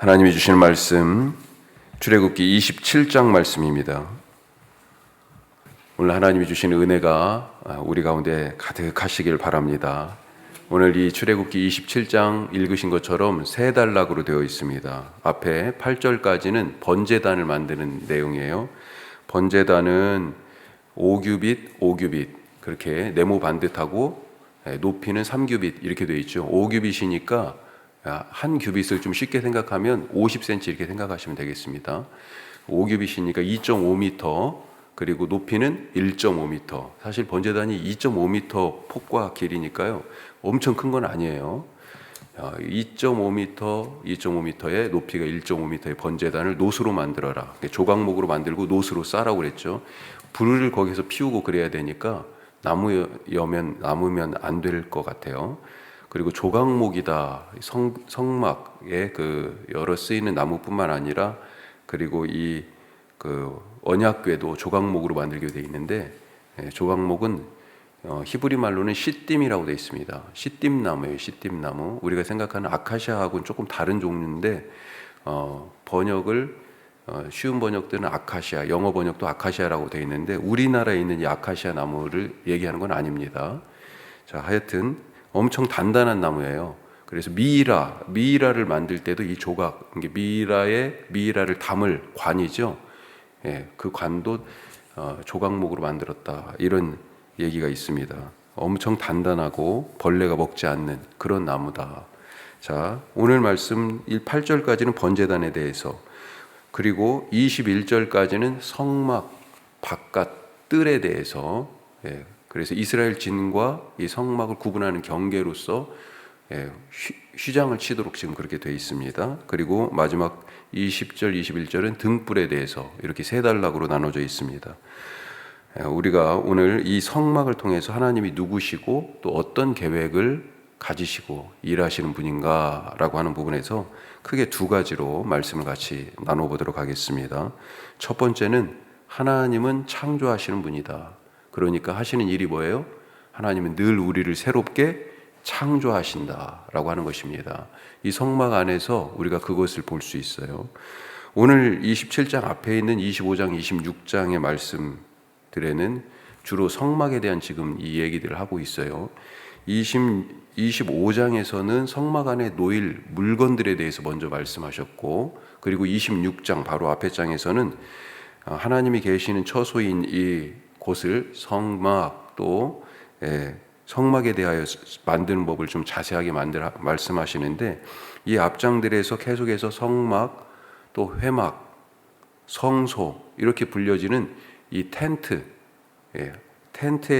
하나님이 주시는 말씀, 출애굽기 27장 말씀입니다. 오늘 하나님이 주시는 은혜가 우리 가운데 가득하시길 바랍니다. 오늘 이 출애굽기 27장 읽으신 것처럼 세 단락으로 되어 있습니다. 앞에 8절까지는 번제단을 만드는 내용이에요. 번제단은 5규빗, 5규빗 그렇게 네모 반듯하고 높이는 3규빗 이렇게 되어 있죠. 5규빗이니까 한 규빗을 좀 쉽게 생각하면 50cm 이렇게 생각하시면 되겠습니다. 5규빗이니까 2.5m 그리고 높이는 1.5m. 사실 번제단이 2.5m 폭과 길이니까요. 엄청 큰 건 아니에요. 2.5m, 2.5m의 높이가 1.5m의 번제단을 노수로 만들어라. 조각목으로 만들고 노수로 싸라고 그랬죠. 불을 거기서 피우고 그래야 되니까 나무면 안 될 것 같아요. 그리고 조각목이다. 성막에 그 여러 쓰이는 나무뿐만 아니라 그리고 이 언약궤도 조각목으로 만들게 되어 있는데 조각목은 히브리 말로는 시딤이라고 되어 있습니다. 시딤나무예요. 시딤나무. 우리가 생각하는 아카시아하고는 조금 다른 종류인데 번역을 쉬운 번역들은 아카시아, 영어 번역도 아카시아라고 되어 있는데 우리나라에 있는 이 아카시아 나무를 얘기하는 건 아닙니다. 자, 하여튼 엄청 단단한 나무예요. 그래서 미이라를 만들 때도 이 조각, 미이라를 담을 관이죠. 그 관도 조각목으로 만들었다. 이런 얘기가 있습니다. 엄청 단단하고 벌레가 먹지 않는 그런 나무다. 자, 오늘 말씀 8절까지는 번제단에 대해서, 그리고 21절까지는 성막 바깥 뜰에 대해서, 그래서 이스라엘 진과 이 성막을 구분하는 경계로서 휘장을 치도록 지금 그렇게 되어 있습니다. 그리고 마지막 20절, 21절은 등불에 대해서 이렇게 세 단락으로 나눠져 있습니다. 우리가 오늘 이 성막을 통해서 하나님이 누구시고 또 어떤 계획을 가지시고 일하시는 분인가라고 하는 부분에서 크게 두 가지로 말씀을 같이 나눠보도록 하겠습니다. 첫 번째는 하나님은 창조하시는 분이다. 그러니까 하시는 일이 뭐예요? 하나님은 늘 우리를 새롭게 창조하신다라고 하는 것입니다. 이 성막 안에서 우리가 그것을 볼 수 있어요. 오늘 27장 앞에 있는 25장, 26장의 말씀들에는 주로 성막에 대한 지금 이 얘기들을 하고 있어요. 25장에서는 성막 안에 놓일 물건들에 대해서 먼저 말씀하셨고, 그리고 26장 바로 앞에 장에서는 하나님이 계시는 처소인 이 곳을 성막 또 성막에 대하여 만드는 법을 좀 자세하게 말씀하시는데, 이 앞장들에서 계속해서 성막 또 회막, 성소 이렇게 불려지는 이 텐트에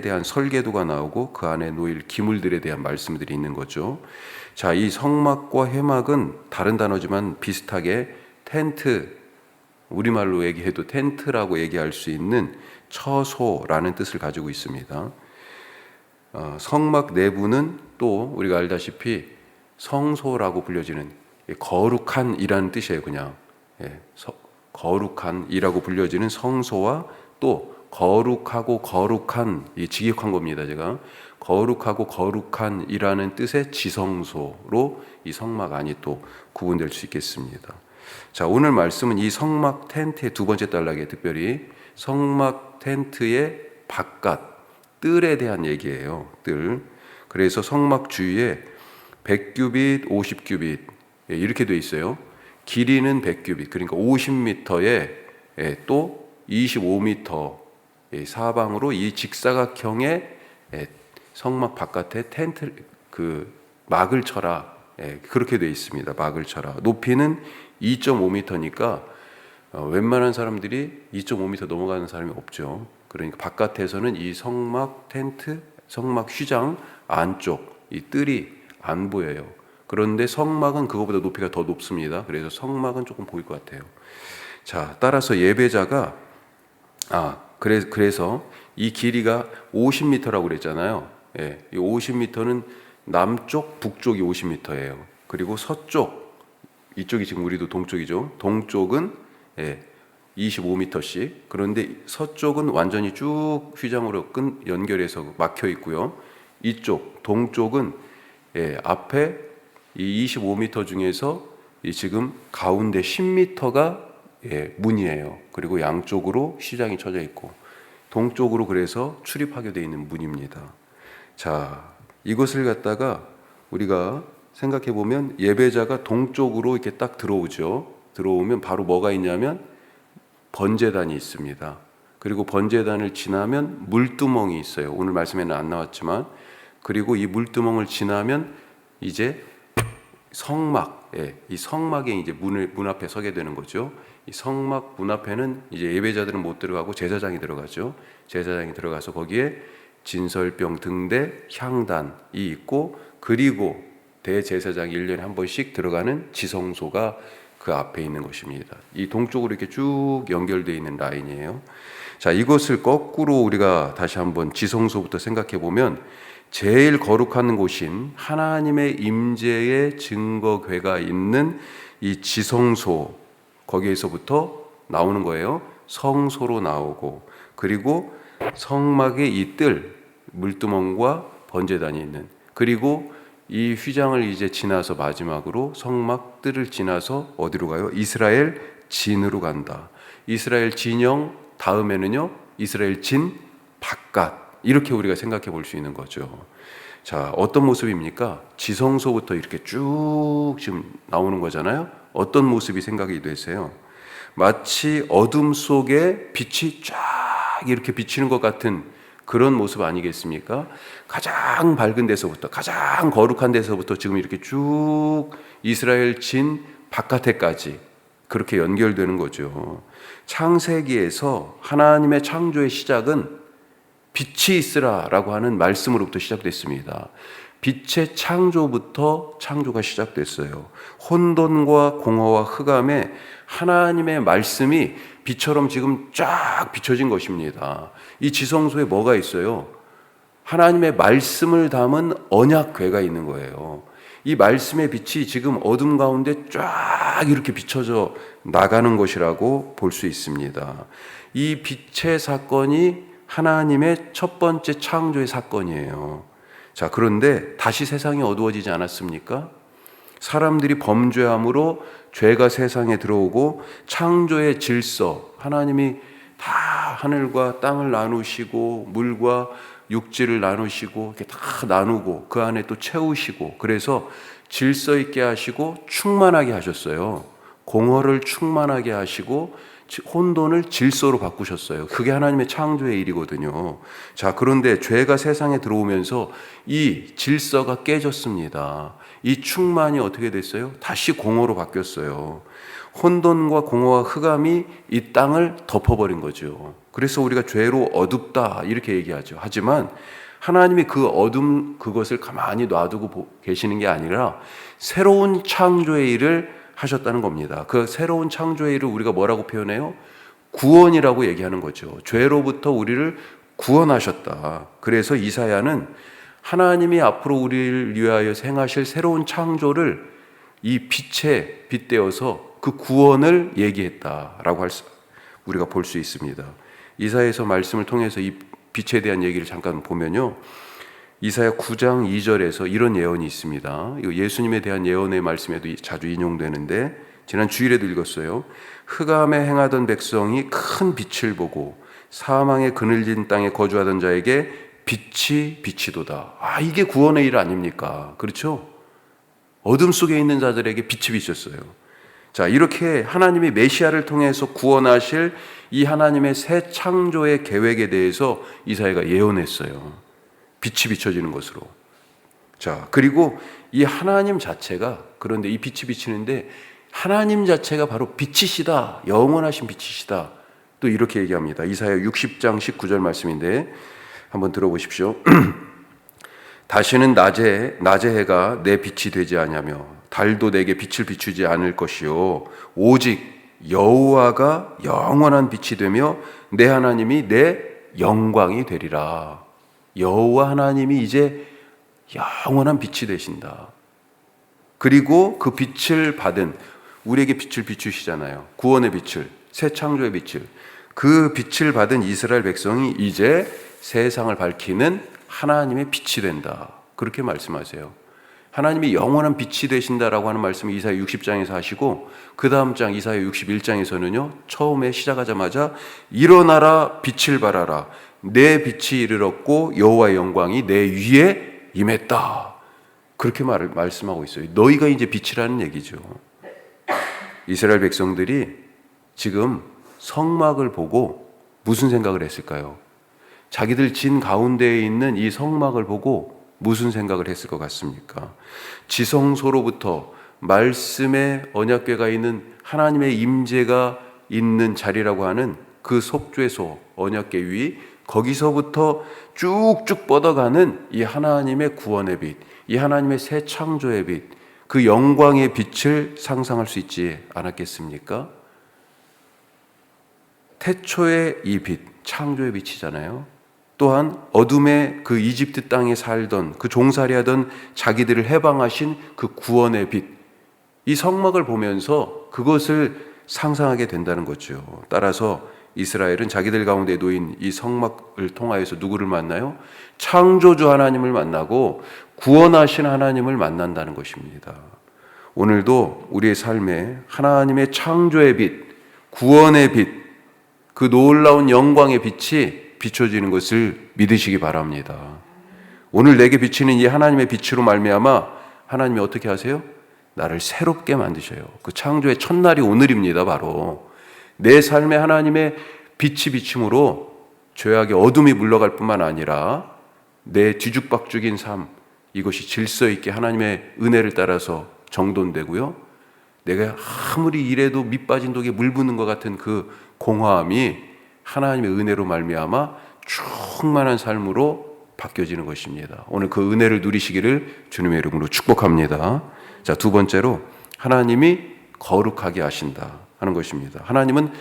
대한 설계도가 나오고 그 안에 놓일 기물들에 대한 말씀들이 있는 거죠. 자, 이 성막과 회막은 다른 단어지만 비슷하게 텐트, 우리말로 얘기해도 텐트라고 얘기할 수 있는 처소라는 뜻을 가지고 있습니다. 성막 내부는 또 우리가 알다시피 성소라고 불려지는 거룩한이라는 뜻이에요. 그냥 거룩한이라고 불려지는 성소와 또 거룩하고 거룩한, 이 직역한 겁니다. 제가 거룩하고 거룩한이라는 뜻의 지성소로 이 성막 안이 또 구분될 수 있겠습니다. 자, 오늘 말씀은 이 성막 텐트의 두 번째 단락에 특별히 성막 텐트의 바깥 뜰에 대한 얘기예요. 뜰. 그래서 성막 주위에 100규빗, 50규빗 이렇게 돼 있어요. 길이는 100규빗, 그러니까 50m에 또 25m 사방으로 이 직사각형의 성막 바깥에 텐트 막을 쳐라. 그렇게 돼 있습니다. 막을 쳐라. 높이는 2.5m니까 웬만한 사람들이 2.5m 넘어가는 사람이 없죠. 그러니까 바깥에서는 이 성막 텐트, 성막 휘장 안쪽 이 뜰이 안 보여요. 그런데 성막은 그거보다 높이가 더 높습니다. 그래서 성막은 조금 보일 것 같아요. 자, 따라서 예배자가 그래서 이 길이가 50m라고 그랬잖아요. 이 50m는 남쪽, 북쪽이 50m예요. 그리고 서쪽, 이쪽이 지금 우리도 동쪽이죠. 동쪽은 25m씩. 그런데 서쪽은 완전히 쭉 휘장으로 연결해서 막혀 있고요. 이쪽 동쪽은 앞에 이 25m 중에서 이 지금 가운데 10m가 문이에요. 그리고 양쪽으로 시장이 쳐져 있고 동쪽으로 그래서 출입하게 되어 있는 문입니다. 자, 이것을 갖다가 우리가 생각해 보면 예배자가 동쪽으로 이렇게 딱 들어오죠. 들어오면 바로 뭐가 있냐면 번제단이 있습니다. 그리고 번제단을 지나면 물두멍이 있어요. 오늘 말씀에는 안 나왔지만, 그리고 이 물두멍을 지나면 이제 성막, 이 성막에 이제 문 앞에 서게 되는 거죠. 이 성막 문 앞에는 이제 예배자들은 못 들어가고 제사장이 들어가죠. 제사장이 들어가서 거기에 진설병 등대 향단이 있고, 그리고 대제사장이 1년에 한 번씩 들어가는 지성소가 그 앞에 있는 것입니다. 이 동쪽으로 이렇게 쭉 연결되어 있는 라인이에요. 자, 이것을 거꾸로 우리가 다시 한번 지성소부터 생각해 보면 제일 거룩한 곳인 하나님의 임재의 증거궤가 있는 이 지성소, 거기에서부터 나오는 거예요. 성소로 나오고, 그리고 성막의 이 뜰, 물두멍과 번제단이 있는, 그리고 이 휘장을 이제 지나서 마지막으로 성막 뜰을 지나서 어디로 가요? 이스라엘 진으로 간다. 이스라엘 진영 다음에는요, 이스라엘 진 바깥, 이렇게 우리가 생각해 볼 수 있는 거죠. 자, 어떤 모습입니까? 지성소부터 이렇게 쭉 지금 나오는 거잖아요. 어떤 모습이 생각이 되세요? 마치 어둠 속에 빛이 쫙 이렇게 비치는 것 같은 그런 모습 아니겠습니까? 가장 밝은 데서부터, 가장 거룩한 데서부터 지금 이렇게 쭉 이스라엘 진 바깥에까지 그렇게 연결되는 거죠. 창세기에서 하나님의 창조의 시작은 빛이 있으라라고 하는 말씀으로부터 시작됐습니다. 빛의 창조부터 창조가 시작됐어요. 혼돈과 공허와 흑암에 하나님의 말씀이 빛처럼 지금 쫙 비춰진 것입니다. 이 지성소에 뭐가 있어요? 하나님의 말씀을 담은 언약궤가 있는 거예요. 이 말씀의 빛이 지금 어둠 가운데 쫙 이렇게 비춰져 나가는 것이라고 볼 수 있습니다. 이 빛의 사건이 하나님의 첫 번째 창조의 사건이에요. 자, 그런데 다시 세상이 어두워지지 않았습니까? 사람들이 범죄함으로 죄가 세상에 들어오고 창조의 질서, 하나님이 다 하늘과 땅을 나누시고 물과 육지를 나누시고 이렇게 다 나누고 그 안에 또 채우시고, 그래서 질서 있게 하시고 충만하게 하셨어요. 공허를 충만하게 하시고 혼돈을 질서로 바꾸셨어요. 그게 하나님의 창조의 일이거든요. 자, 그런데 죄가 세상에 들어오면서 이 질서가 깨졌습니다. 이 충만이 어떻게 됐어요? 다시 공허로 바뀌었어요. 혼돈과 공허와 흑암이 이 땅을 덮어버린 거죠. 그래서 우리가 죄로 어둡다 이렇게 얘기하죠. 하지만 하나님이 그 어둠, 그것을 가만히 놔두고 계시는 게 아니라 새로운 창조의 일을 하셨다는 겁니다. 그 새로운 창조의 일을 우리가 뭐라고 표현해요? 구원이라고 얘기하는 거죠. 죄로부터 우리를 구원하셨다. 그래서 이사야는 하나님이 앞으로 우리를 위하여 행하실 새로운 창조를 이 빛에 빗대어서 그 구원을 얘기했다라고 우리가 볼 수 있습니다. 이사야에서 말씀을 통해서 이 빛에 대한 얘기를 잠깐 보면요, 이사야 9장 2절에서 이런 예언이 있습니다. 이거 예수님에 대한 예언의 말씀에도 자주 인용되는데 지난 주일에도 읽었어요. 흑암에 행하던 백성이 큰 빛을 보고 사망의 그늘진 땅에 거주하던 자에게 빛이 비치도다. 아, 이게 구원의 일 아닙니까? 그렇죠? 어둠 속에 있는 자들에게 빛이 비쳤어요. 자, 이렇게 하나님이 메시아를 통해서 구원하실 이 하나님의 새 창조의 계획에 대해서 이사야가 예언했어요. 빛이 비춰지는 것으로. 자, 그리고 이 하나님 자체가, 그런데 이 빛이 비치는데 하나님 자체가 바로 빛이시다, 영원하신 빛이시다, 또 이렇게 얘기합니다. 이사야 60장 19절 말씀인데 한번 들어보십시오. 다시는 낮의 해가 내 빛이 되지 아니하며 달도 내게 빛을 비추지 않을 것이요 오직 여호와가 영원한 빛이 되며 내 하나님이 내 영광이 되리라. 여호와 하나님이 이제 영원한 빛이 되신다. 그리고 그 빛을 받은, 우리에게 빛을 비추시잖아요. 구원의 빛을, 새 창조의 빛을. 그 빛을 받은 이스라엘 백성이 이제 세상을 밝히는 하나님의 빛이 된다. 그렇게 말씀하세요. 하나님이 영원한 빛이 되신다라고 하는 말씀을 이사야 60장에서 하시고, 그 다음 장 이사야 61장에서는요 처음에 시작하자마자 일어나라 빛을 발하라 내 빛이 이르렀고 여호와의 영광이 내 위에 임했다, 그렇게 말씀하고 있어요. 너희가 이제 빛이라는 얘기죠. 이스라엘 백성들이 지금 성막을 보고 무슨 생각을 했을까요? 자기들 진 가운데에 있는 이 성막을 보고 무슨 생각을 했을 것 같습니까? 지성소로부터 말씀의 언약궤가 있는 하나님의 임재가 있는 자리라고 하는 그 속죄소 언약궤 위, 거기서부터 쭉쭉 뻗어가는 이 하나님의 구원의 빛, 이 하나님의 새 창조의 빛, 그 영광의 빛을 상상할 수 있지 않았겠습니까? 태초의 이 빛, 창조의 빛이잖아요. 또한 어둠의 그 이집트 땅에 살던 그 종살이하던 자기들을 해방하신 그 구원의 빛, 이 성막을 보면서 그것을 상상하게 된다는 거죠. 따라서 이스라엘은 자기들 가운데 놓인 이 성막을 통하여서 누구를 만나요? 창조주 하나님을 만나고 구원하신 하나님을 만난다는 것입니다. 오늘도 우리의 삶에 하나님의 창조의 빛, 구원의 빛, 그 놀라운 영광의 빛이 비춰지는 것을 믿으시기 바랍니다. 오늘 내게 비치는 이 하나님의 빛으로 말미암아 하나님이 어떻게 하세요? 나를 새롭게 만드셔요. 그 창조의 첫날이 오늘입니다. 바로 내 삶에 하나님의 빛이 비침으로 죄악의 어둠이 물러갈 뿐만 아니라 내 뒤죽박죽인 삶, 이것이 질서 있게 하나님의 은혜를 따라서 정돈되고요, 내가 아무리 이래도 밑 빠진 독에 물 붓는 것 같은 그 공허함이 하나님의 은혜로 말미암아 충만한 삶으로 바뀌어지는 것입니다. 오늘 그 은혜를 누리시기를 주님의 이름으로 축복합니다. 자, 두 번째로 하나님이 거룩하게 하신다 하는 것입니다. 하나님은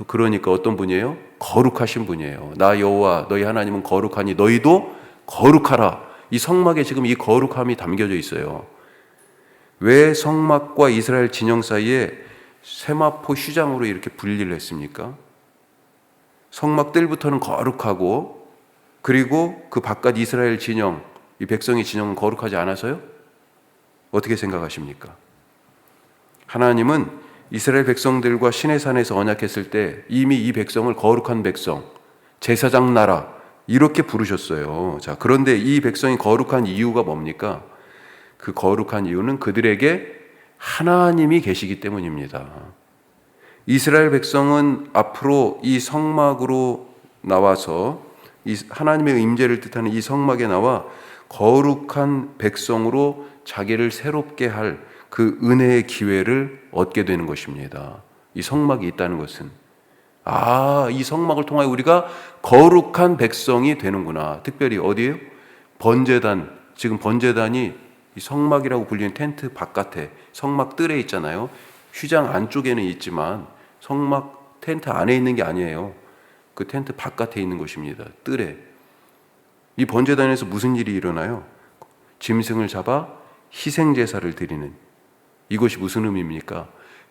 그러니까 어떤 분이에요? 거룩하신 분이에요. 나 여호와 너희 하나님은 거룩하니 너희도 거룩하라. 이 성막에 지금 이 거룩함이 담겨져 있어요. 왜 성막과 이스라엘 진영 사이에 세마포 휘장으로 이렇게 분리를 했습니까? 성막 뜰부터는 거룩하고, 그리고 그 바깥 이스라엘 진영, 이 백성의 진영은 거룩하지 않아서요? 어떻게 생각하십니까? 하나님은 이스라엘 백성들과 시내산에서 언약했을 때 이미 이 백성을 거룩한 백성, 제사장 나라 이렇게 부르셨어요. 자, 그런데 이 백성이 거룩한 이유가 뭡니까? 그 거룩한 이유는 그들에게 하나님이 계시기 때문입니다. 이스라엘 백성은 앞으로 이 성막으로 나와서 이 하나님의 임재를 뜻하는 이 성막에 나와 거룩한 백성으로 자기를 새롭게 할 그 은혜의 기회를 얻게 되는 것입니다. 이 성막이 있다는 것은, 이 성막을 통하여 우리가 거룩한 백성이 되는구나. 특별히 어디에요? 번제단, 지금 번제단이 이 성막이라고 불리는 텐트 바깥에 성막 뜰에 있잖아요. 휘장 안쪽에는 있지만 성막 텐트 안에 있는 게 아니에요. 그 텐트 바깥에 있는 것입니다. 뜰에. 이 번제단에서 무슨 일이 일어나요? 짐승을 잡아 희생제사를 드리는, 이것이 무슨 의미입니까?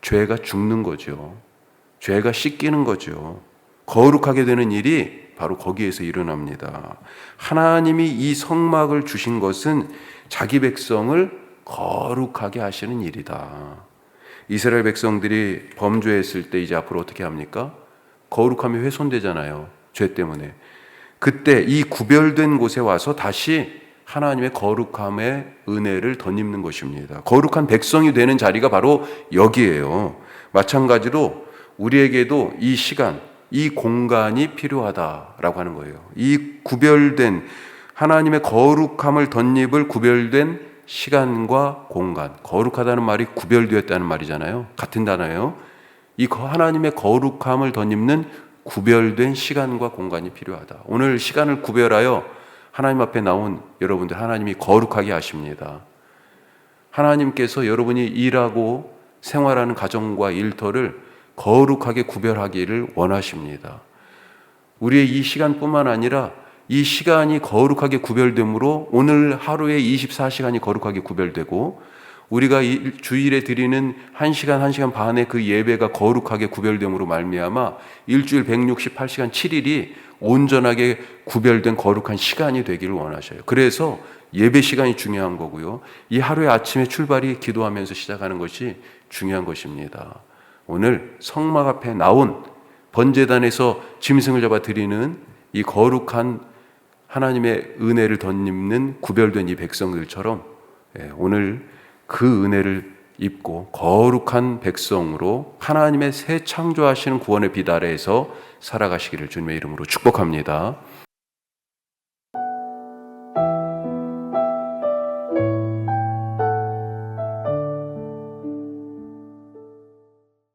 죄가 죽는 거죠. 죄가 씻기는 거죠. 거룩하게 되는 일이 바로 거기에서 일어납니다. 하나님이 이 성막을 주신 것은 자기 백성을 거룩하게 하시는 일이다. 이스라엘 백성들이 범죄했을 때 이제 앞으로 어떻게 합니까? 거룩함이 훼손되잖아요. 죄 때문에. 그때 이 구별된 곳에 와서 다시 하나님의 거룩함의 은혜를 덧입는 것입니다. 거룩한 백성이 되는 자리가 바로 여기예요. 마찬가지로 우리에게도 이 시간, 이 공간이 필요하다라고 하는 거예요. 이 구별된 하나님의 거룩함을 덧입을 구별된 시간과 공간, 거룩하다는 말이 구별되었다는 말이잖아요. 같은 단어예요. 이 하나님의 거룩함을 덧입는 구별된 시간과 공간이 필요하다. 오늘 시간을 구별하여 하나님 앞에 나온 여러분들, 하나님이 거룩하게 하십니다. 하나님께서 여러분이 일하고 생활하는 가정과 일터를 거룩하게 구별하기를 원하십니다. 우리의 이 시간뿐만 아니라 이 시간이 거룩하게 구별되므로 오늘 하루에 24시간이 거룩하게 구별되고, 우리가 주일에 드리는 1시간, 1시간 반의 그 예배가 거룩하게 구별됨으로 말미암아 일주일 168시간 7일이 온전하게 구별된 거룩한 시간이 되기를 원하셔요. 그래서 예배 시간이 중요한 거고요. 이 하루의 아침에 출발이 기도하면서 시작하는 것이 중요한 것입니다. 오늘 성막 앞에 나온 번제단에서 짐승을 잡아 드리는 이 거룩한 하나님의 은혜를 덧입는 구별된 이 백성들처럼 오늘 그 은혜를 입고 거룩한 백성으로 하나님의 새 창조하시는 구원의 빛 아래에서 살아가시기를 주님의 이름으로 축복합니다.